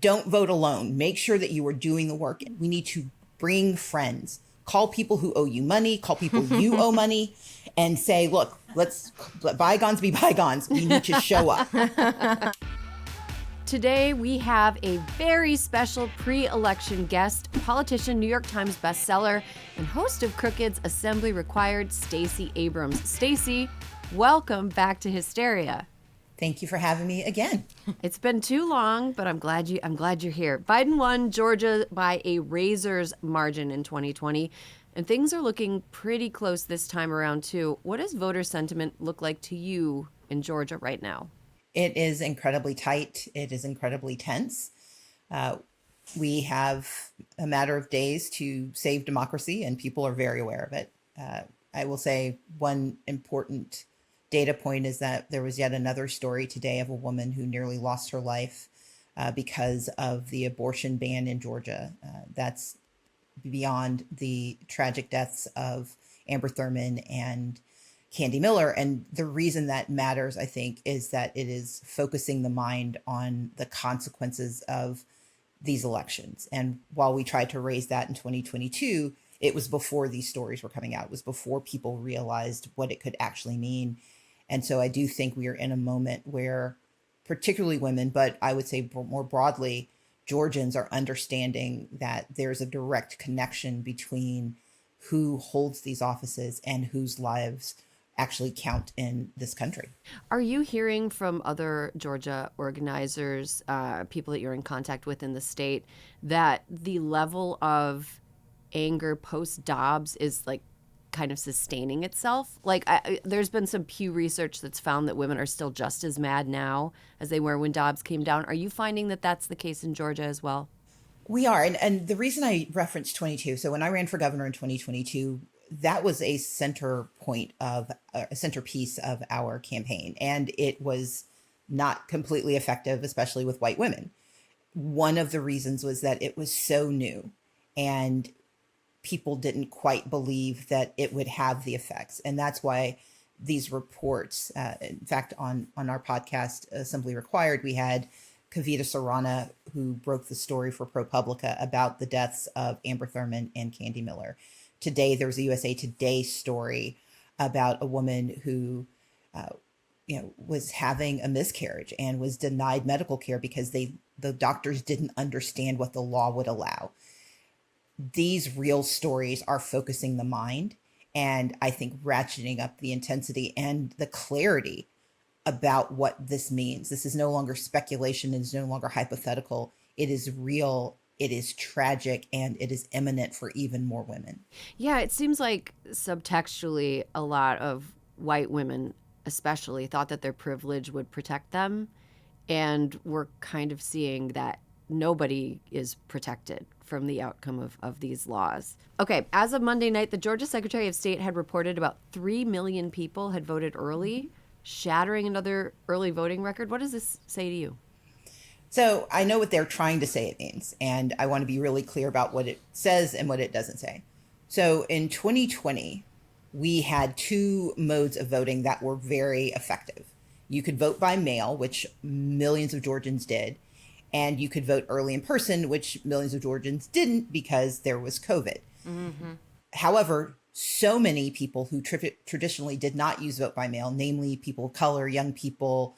don't vote alone. Make sure that you are doing the work. We need to bring friends, call people who owe you money, call people you owe money, and say, look, let's let bygones be bygones. We need to show up. Today, we have a very special pre-election guest, politician, New York Times bestseller, and host of Crooked's Assembly Required, Stacey Abrams. Stacey, welcome back to Hysteria. Thank you for having me again. It's been too long, but I'm glad you're here. Biden won Georgia by a razor's margin in 2020, and things are looking pretty close this time around too. What does voter sentiment look like to you in Georgia right now? It is incredibly tight. It is incredibly tense. We have a matter of days to save democracy, and people are very aware of it. I will say one important data point is that there was yet another story today of a woman who nearly lost her life because of the abortion ban in Georgia. That's beyond the tragic deaths of Amber Thurman and Candy Miller. And the reason that matters, I think, is that it is focusing the mind on the consequences of these elections. And while we tried to raise that in 2022, it was before these stories were coming out. It was before people realized what it could actually mean. And so I do think we are in a moment where particularly women, but I would say more broadly, Georgians are understanding that there's a direct connection between who holds these offices and whose lives actually count in this country. Are you hearing from other Georgia organizers, people that you're in contact with in the state, that the level of anger post-Dobbs is like kind of sustaining itself? Like there's been some Pew research that's found that women are still just as mad now as they were when Dobbs came down. Are you finding that that's the case in Georgia as well? We are. And the reason I referenced 22, so when I ran for governor in 2022, that was a centerpiece of our campaign. And it was not completely effective, especially with white women. One of the reasons was that it was so new and people didn't quite believe that it would have the effects. And that's why these reports, in fact, on our podcast, Assembly Required, we had Kavita Sarana, who broke the story for ProPublica about the deaths of Amber Thurman and Candy Miller. Today, there was a USA Today story about a woman who, was having a miscarriage and was denied medical care because the doctors didn't understand what the law would allow. These real stories are focusing the mind and I think ratcheting up the intensity and the clarity about what this means. This is no longer speculation. It is no longer hypothetical. It is real. It is tragic, and it is imminent for even more women. Yeah, it seems like subtextually a lot of white women especially thought that their privilege would protect them, and we're kind of seeing that nobody is protected from the outcome of these laws. Okay, as of Monday night, the Georgia Secretary of State had reported about 3 million people had voted early, shattering another early voting record. What does this say to you? So I know what they're trying to say it means, and I want to be really clear about what it says and what it doesn't say. So in 2020, we had 2 modes of voting that were very effective. You could vote by mail, which millions of Georgians did, and you could vote early in person, which millions of Georgians didn't because there was COVID. Mm-hmm. However, so many people who traditionally did not use vote by mail, namely people of color, young people,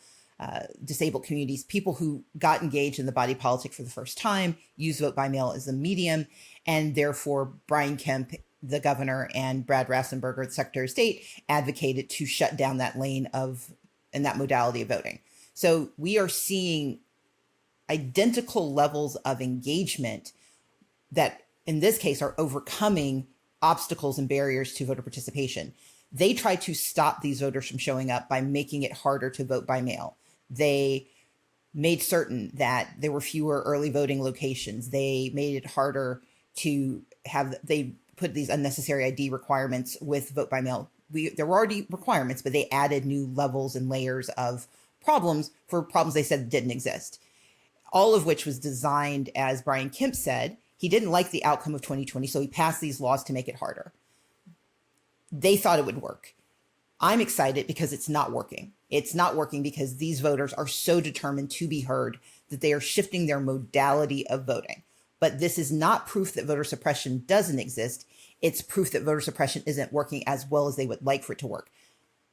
disabled communities, people who got engaged in the body politic for the first time, use vote by mail as a medium. And therefore, Brian Kemp, the governor, and Brad Raffensperger, the Secretary of State, advocated to shut down that lane and that modality of voting. So we are seeing identical levels of engagement that, in this case, are overcoming obstacles and barriers to voter participation. They tried to stop these voters from showing up by making it harder to vote by mail. They made certain that there were fewer early voting locations. They made it harder to they put these unnecessary ID requirements with vote by mail. There were already requirements, but they added new levels and layers of problems for problems they said didn't exist. All of which was designed, as Brian Kemp said, he didn't like the outcome of 2020, so he passed these laws to make it harder. They thought it would work. I'm excited because it's not working. It's not working because these voters are so determined to be heard that they are shifting their modality of voting. But this is not proof that voter suppression doesn't exist. It's proof that voter suppression isn't working as well as they would like for it to work.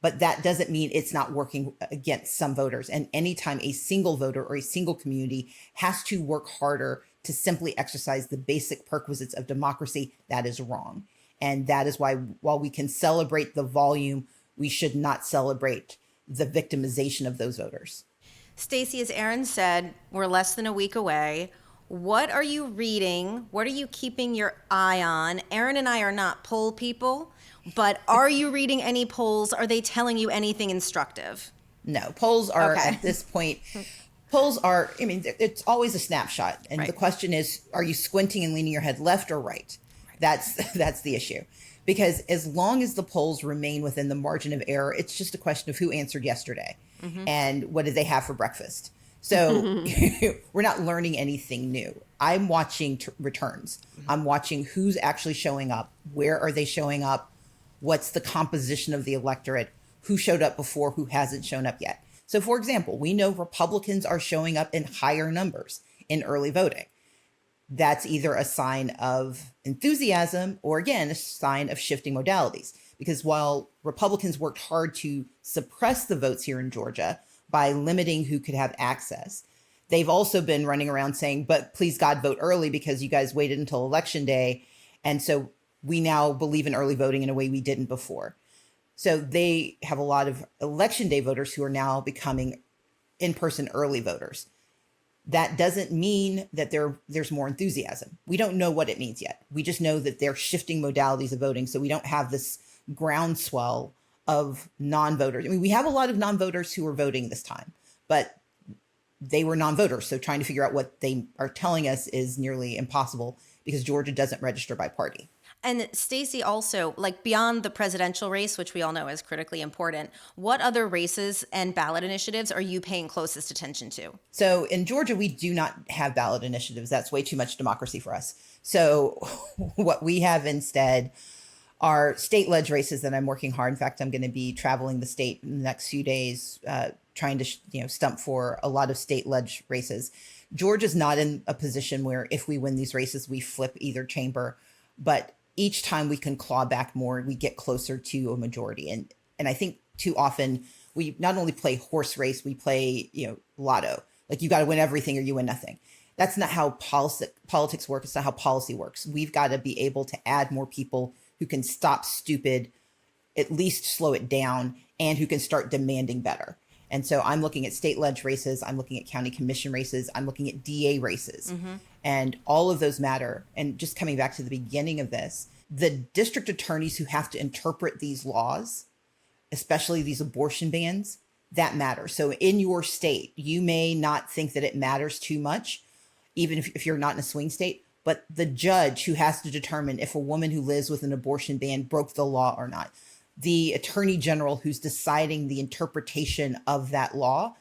But that doesn't mean it's not working against some voters. And anytime a single voter or a single community has to work harder to simply exercise the basic perquisites of democracy, that is wrong. And that is why, while we can celebrate the volume, we should not celebrate the victimization of those voters. Stacey, as Erin said, we're less than a week away. What are you reading? What are you keeping your eye on? Erin and I are not poll people, but are you reading any polls? Are they telling you anything instructive? No, polls are at this point, I mean, it's always a snapshot. And the question is, are you squinting and leaning your head left or right? That's the issue. Because as long as the polls remain within the margin of error, it's just a question of who answered yesterday and what did they have for breakfast. So we're not learning anything new. I'm watching returns. I'm watching who's actually showing up. Where are they showing up? What's the composition of the electorate? Who showed up before? Who hasn't shown up yet? So, for example, we know Republicans are showing up in higher numbers in early voting. That's either a sign of enthusiasm or, again, a sign of shifting modalities. Because while Republicans worked hard to suppress the votes here in Georgia by limiting who could have access, they've also been running around saying, but please God, vote early because you guys waited until Election Day. And so we now believe in early voting in a way we didn't before. So they have a lot of Election Day voters who are now becoming in-person early voters. That doesn't mean that there's more enthusiasm. We don't know what it means yet. We just know that they're shifting modalities of voting. So we don't have this groundswell of non-voters. I mean, we have a lot of non-voters who are voting this time, but they were non-voters. So trying to figure out what they are telling us is nearly impossible because Georgia doesn't register by party. And Stacey, also, like beyond the presidential race, which we all know is critically important, what other races and ballot initiatives are you paying closest attention to? So in Georgia, we do not have ballot initiatives. That's way too much democracy for us. So what we have instead are state-led races that I'm working hard. In fact, I'm going to be traveling the state in the next few days, trying to stump for a lot of state-led races. Georgia's not in a position where if we win these races, we flip either chamber, but each time we can claw back more, we get closer to a majority. And I think too often we not only play horse race, we play, lotto. Like you got to win everything or you win nothing. That's not how politics work. It's not how policy works. We've got to be able to add more people who can stop stupid, at least slow it down, and who can start demanding better. And so I'm looking at state-led races. I'm looking at county commission races. I'm looking at DA races. And all of those matter. And just coming back to the beginning of this, the district attorneys who have to interpret these laws, especially these abortion bans, that matters. So in your state, you may not think that it matters too much, even if you're not in a swing state, but the judge who has to determine if a woman who lives with an abortion ban broke the law or not, the attorney general who's deciding the interpretation of that law,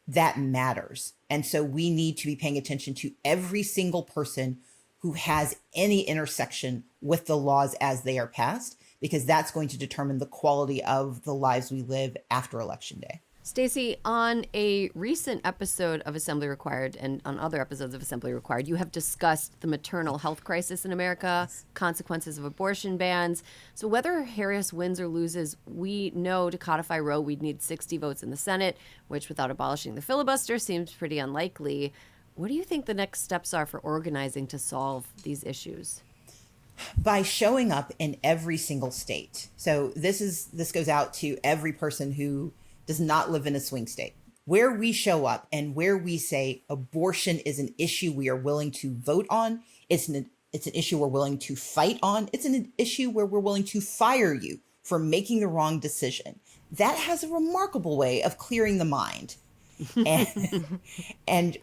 that matters. And so we need to be paying attention to every single person who has any intersection with the laws as they are passed, because that's going to determine the quality of the lives we live after Election Day. Stacey, on a recent episode of Assembly Required and on other episodes of Assembly Required, you have discussed the maternal health crisis in America, consequences of abortion bans. So whether Harris wins or loses, we know to codify Roe, we'd need 60 votes in the Senate, which without abolishing the filibuster seems pretty unlikely. What do you think the next steps are for organizing to solve these issues? By showing up in every single state. So this goes out to every person who does not live in a swing state. Where we show up and where we say abortion is an issue we are willing to vote on, it's an issue we're willing to fight on, it's an issue where we're willing to fire you for making the wrong decision. That has a remarkable way of clearing the mind. And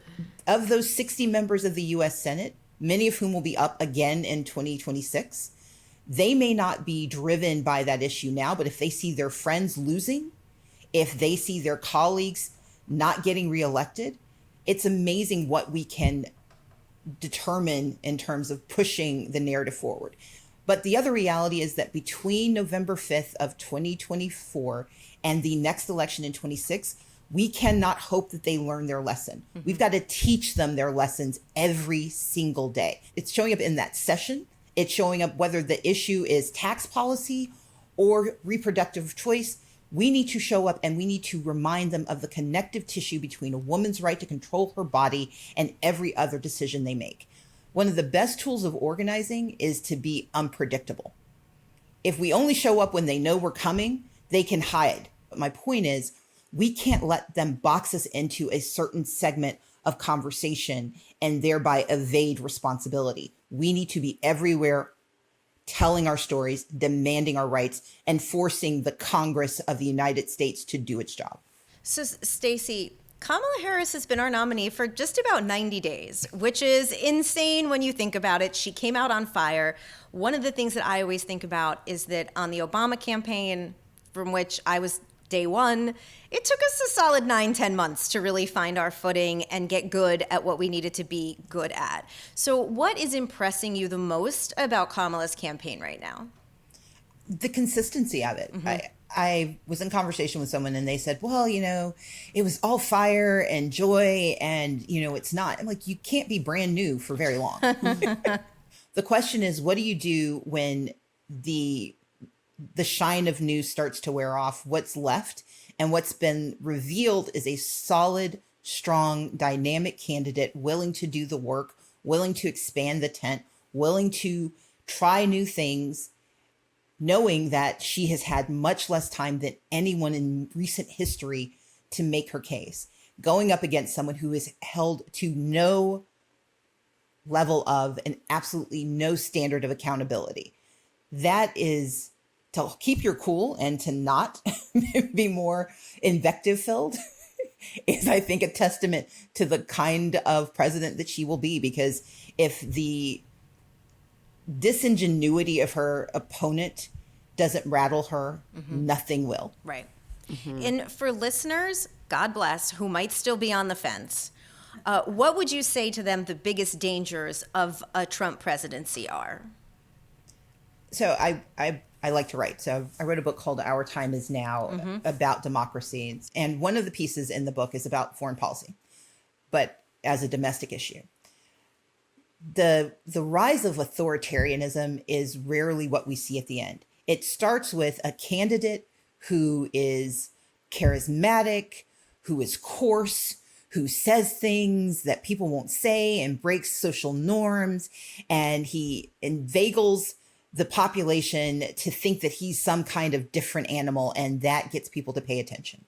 of those 60 members of the U.S. Senate, many of whom will be up again in 2026, they may not be driven by that issue now, but if they see their friends losing, if they see their colleagues not getting reelected, it's amazing what we can determine in terms of pushing the narrative forward. But the other reality is that between November 5th of 2024 and the next election in 26, We cannot hope that they learn their lesson. We've got to teach them their lessons every single day. It's showing up in that session. It's showing up whether the issue is tax policy or reproductive choice. We need to show up and we need to remind them of the connective tissue between a woman's right to control her body and every other decision they make. One of the best tools of organizing is to be unpredictable. If we only show up when they know we're coming, they can hide. But my point is, we can't let them box us into a certain segment of conversation and thereby evade responsibility. We need to be everywhere, telling our stories, demanding our rights, and forcing the Congress of the United States to do its job. So, Stacey, Kamala Harris has been our nominee for just about 90 days, which is insane when you think about it. She came out on fire. One of the things that I always think about is that on the Obama campaign, from which I was day one, it took us a solid 9-10 months to really find our footing and get good at what we needed to be good at. So what is impressing you the most about Kamala's campaign right now? The consistency of it. I was in conversation with someone and they said, well, it was all fire and joy and, it's not. I'm like, you can't be brand new for very long. The question is, what do you do when the shine of news starts to wear off? What's left and what's been revealed is a solid, strong, dynamic candidate willing to do the work, willing to expand the tent, willing to try new things, knowing that she has had much less time than anyone in recent history to make her case, going up against someone who is held to no level of and absolutely no standard of accountability. That is to keep your cool and to not be more invective filled is, I think, a testament to the kind of president that she will be. Because if the disingenuity of her opponent doesn't rattle her, nothing will. Right. And for listeners, God bless, who might still be on the fence, what would you say to them the biggest dangers of a Trump presidency are? So I like to write. So I wrote a book called Our Time Is Now about democracy. And one of the pieces in the book is about foreign policy, but as a domestic issue. The rise of authoritarianism is rarely what we see at the end. It starts with a candidate who is charismatic, who is coarse, who says things that people won't say and breaks social norms. And he inveigles the population to think that he's some kind of different animal, and that gets people to pay attention.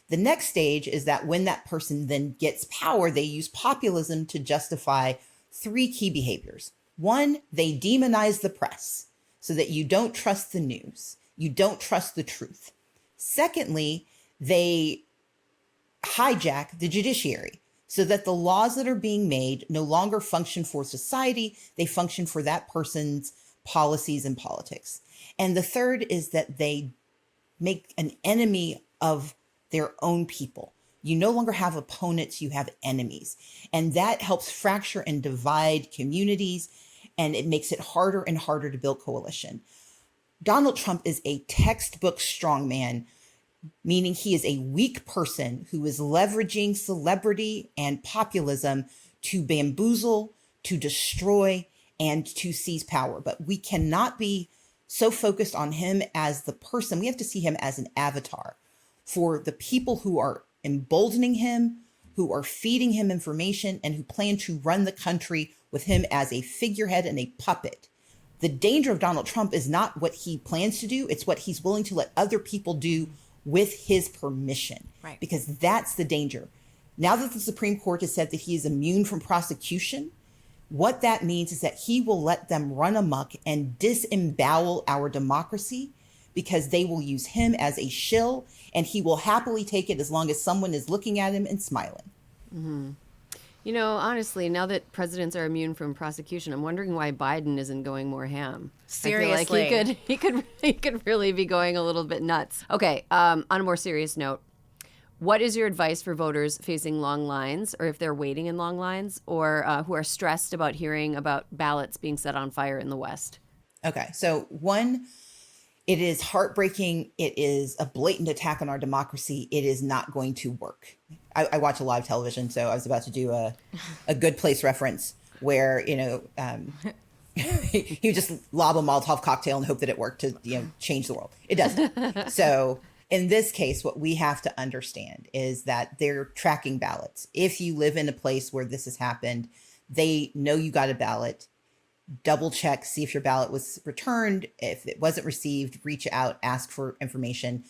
The next stage is that when that person then gets power, they use populism to justify three key behaviors. One, they demonize the press so that you don't trust the news, you don't trust the truth. Secondly, they hijack the judiciary so that the laws that are being made no longer function for society, they function for that person's policies and politics. And the third is that they make an enemy of their own people. You no longer have opponents, you have enemies. And that helps fracture and divide communities, and it makes it harder and harder to build coalition. Donald Trump is a textbook strongman, meaning he is a weak person who is leveraging celebrity and populism to bamboozle, to destroy, and to seize power. But we cannot be so focused on him as the person. We have to see him as an avatar for the people who are emboldening him, who are feeding him information, and who plan to run the country with him as a figurehead and a puppet. The danger of Donald Trump is not what he plans to do. It's what he's willing to let other people do with his permission. Right. Because that's the danger. Now that the Supreme Court has said that he is immune from prosecution, what that means is that he will let them run amok and disembowel our democracy, because they will use him as a shill, and he will happily take it as long as someone is looking at him and smiling. Honestly, now that presidents are immune from prosecution, I'm wondering why Biden isn't going more ham. Seriously. I feel like he could really be going a little bit nuts. Okay, on a more serious note, what is your advice for voters facing long lines, or if they're waiting in long lines, or who are stressed about hearing about ballots being set on fire in the West? Okay, so one, It is heartbreaking. It is a blatant attack on our democracy. It is not going to work. I watch a lot of television, so I was about to do a Good Place reference where, he would just lob a Molotov cocktail and hope that it worked to, change the world. It doesn't. So in this case, what we have to understand is that they're tracking ballots. If you live in a place where this has happened, they know you got a ballot. Double check, see if your ballot was returned. If it wasn't received, reach out, ask for information.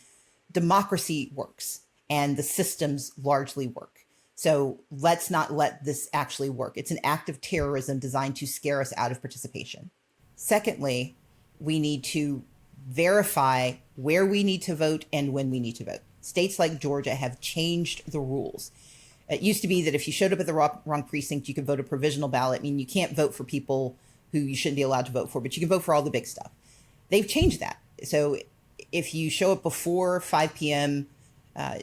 Democracy works and the systems largely work. So let's not let this actually work. It's an act of terrorism designed to scare us out of participation. Secondly, we need to verify where we need to vote and when we need to vote. States like Georgia have changed the rules. It used to be that if you showed up at the wrong precinct, you could vote a provisional ballot. I mean, you can't vote for people who you shouldn't be allowed to vote for, but you can vote for all the big stuff. They've changed that. So if you show up before 5 p.m.,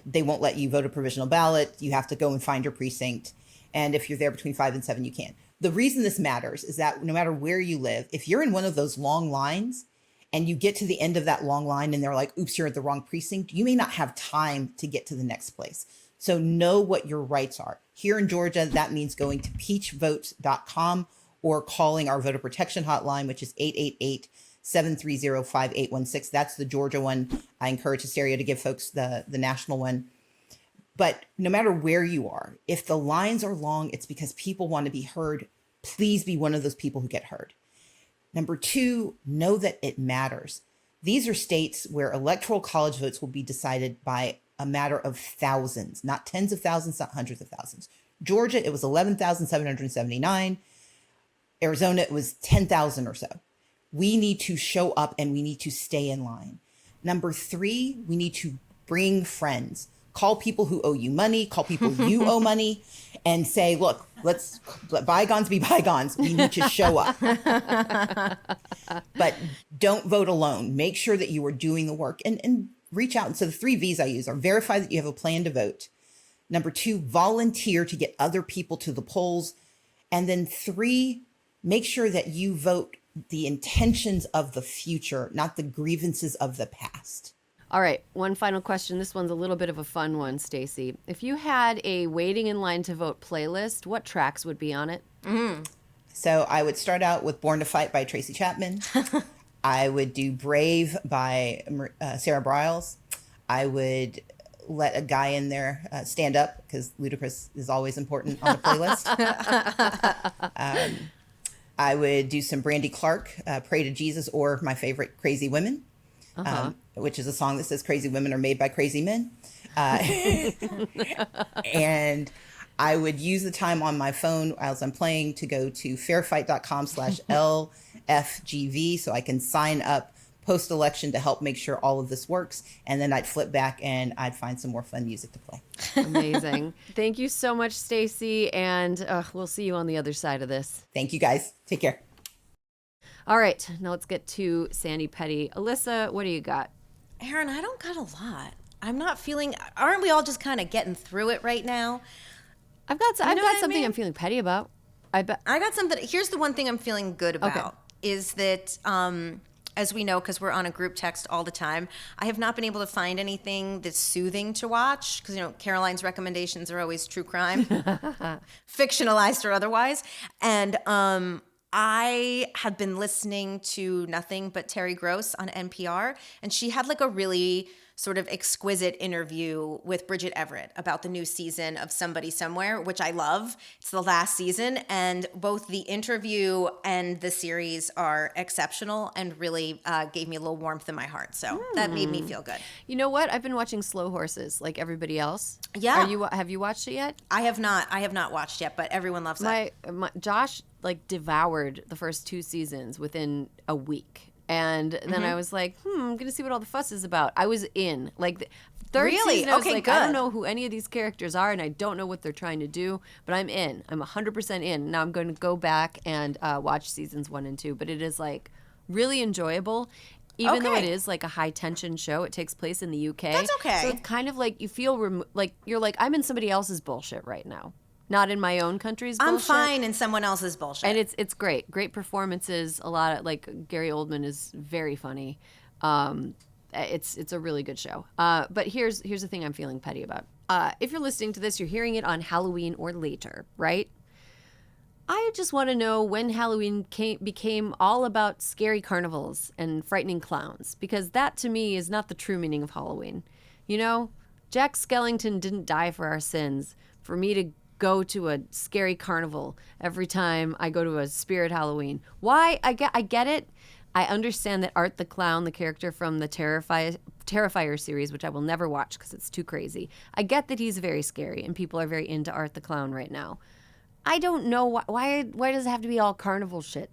they won't let you vote a provisional ballot. You have to go and find your precinct. And if you're there between 5 and 7, you can. The reason this matters is that no matter where you live, if you're in one of those long lines and you get to the end of that long line and they're like, oops, you're at the wrong precinct, you may not have time to get to the next place. So know what your rights are. Here in Georgia, that means going to peachvotes.com or calling our voter protection hotline, which is 888-730-5816. That's the Georgia one. I encourage Hysteria to give folks the national one. But no matter where you are, if the lines are long, it's because people want to be heard. Please be one of those people who get heard. Number two, know that it matters. These are states where electoral college votes will be decided by a matter of thousands, not tens of thousands, not hundreds of thousands. Georgia, it was 11,779. Arizona, it was 10,000 or so. We need to show up and we need to stay in line. Number three, we need to bring friends. Call people who owe you money, call people you owe money, and say, look, let's let bygones be bygones. We need to show up. But don't vote alone. Make sure that you are doing the work and reach out. And so the 3 V's I use are verify that you have a plan to vote. Number 2, volunteer to get other people to the polls. And then 3, make sure that you vote the intentions of the future, not the grievances of the past. All right, one final question. This one's a little bit of a fun one, Stacey. If you had a waiting in line to vote playlist, what tracks would be on it? So I would start out with Born to Fight by Tracy Chapman. I would do Brave by Sarah Bareilles. I would let a guy in there stand up because Ludacris is always important on the playlist. I would do some Brandy Clark, Pray to Jesus, or my favorite, Crazy Women, which is a song that says crazy women are made by crazy men. And I would use the time on my phone as I'm playing to go to fairfight.com/LFGV so I can sign up post-election to help make sure all of this works. And then I'd flip back and I'd find some more fun music to play. Amazing. Thank you so much, Stacey. And we'll see you on the other side of this. Thank you, guys. Take care. All right. Now let's get to Sandy Petty. Alyssa, what do you got? Erin, I don't got a lot. I'm not feeling, aren't we all just kind of getting through it right now? I've got something I'm feeling petty about. I got something. Here's the one thing I'm feeling good about is that, as we know, because we're on a group text all the time, I have not been able to find anything that's soothing to watch because, Caroline's recommendations are always true crime, fictionalized or otherwise. And I have been listening to nothing but Terry Gross on NPR, and she had like a really sort of exquisite interview with Bridget Everett about the new season of Somebody Somewhere, which I love. It's the last season, and both the interview and the series are exceptional and really gave me a little warmth in my heart. So that made me feel good. You know what? I've been watching Slow Horses like everybody else. Yeah. Have you watched it yet? I have not watched yet, but everyone loves it. Josh devoured the first 2 seasons within a week. And then I was like, I'm going to see what all the fuss is about. I was in. Third season, I was like, good. I don't know who any of these characters are, and I don't know what they're trying to do, but I'm in. I'm 100% in. Now I'm going to go back and watch seasons 1 and 2. But it is, really enjoyable. Even though it is, a high-tension show, it takes place in the UK. That's okay. So it's kind of you feel, you're like, I'm in somebody else's bullshit right now. Not in my own country's bullshit. I'm fine in someone else's bullshit. And it's great. Great performances. A lot of Gary Oldman is very funny. It's a really good show. But here's the thing I'm feeling petty about. If you're listening to this, you're hearing it on Halloween or later, right? I just want to know when Halloween became all about scary carnivals and frightening clowns, because that to me is not the true meaning of Halloween. You know, Jack Skellington didn't die for our sins for me to go to a scary carnival every time I go to a spirit Halloween. Why? I get it. I understand that Art the Clown, the character from the Terrifier series, which I will never watch because it's too crazy. I get that he's very scary and people are very into Art the Clown right now. I don't know why does it have to be all carnival shit?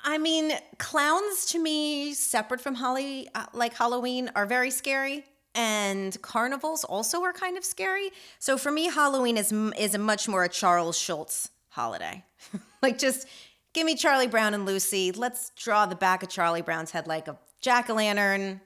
I mean, clowns to me, separate from Halloween, are very scary, and carnivals also are kind of scary. So for me, Halloween is a much more a Charles Schulz holiday. Like, just give me Charlie Brown and Lucy. Let's draw the back of Charlie Brown's head like a jack-o'-lantern.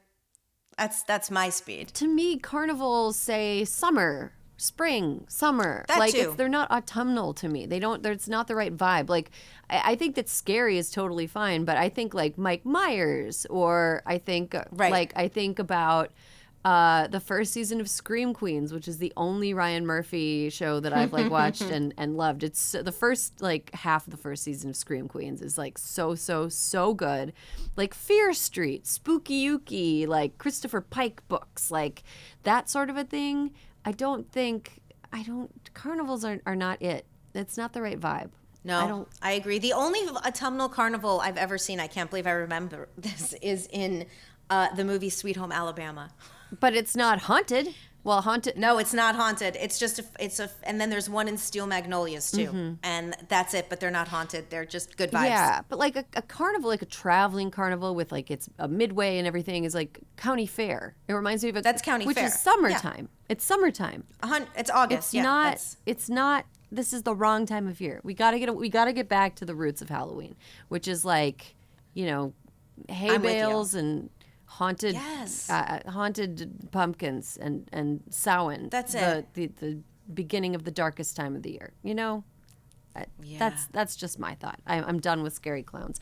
That's my speed. To me, carnivals say summer. Spring, summer, that like too. they're not autumnal to me. It's not the right vibe. Like I think that scary is totally fine, but I think like Mike Myers, or I think I think about the first season of Scream Queens, which is the only Ryan Murphy show that I've like watched and loved. It's the first like half of the first season of Scream Queens is like so good. Like Fear Street, Spooky Yuki, like Christopher Pike books, like that sort of a thing. Carnivals are not it. It's not the right vibe. No, I agree. The only autumnal carnival I've ever seen, I can't believe I remember this, is in the movie Sweet Home Alabama. But it's not haunted. Well, haunted. No, it's not haunted. It's just and then there's one in Steel Magnolias too. Mm-hmm. And that's it, but they're not haunted. They're just good vibes. Yeah, but like a carnival, like a traveling carnival with like it's a midway and everything is like county fair. It reminds me of that's county which fair. Is summertime. Yeah. It's summertime. It's August. It's not. This is the wrong time of year. We gotta get back to the roots of Halloween, which is like, you know, hay bales and haunted pumpkins and Samhain. That's it. The beginning of the darkest time of the year. You know, that's just my thought. I'm done with scary clowns.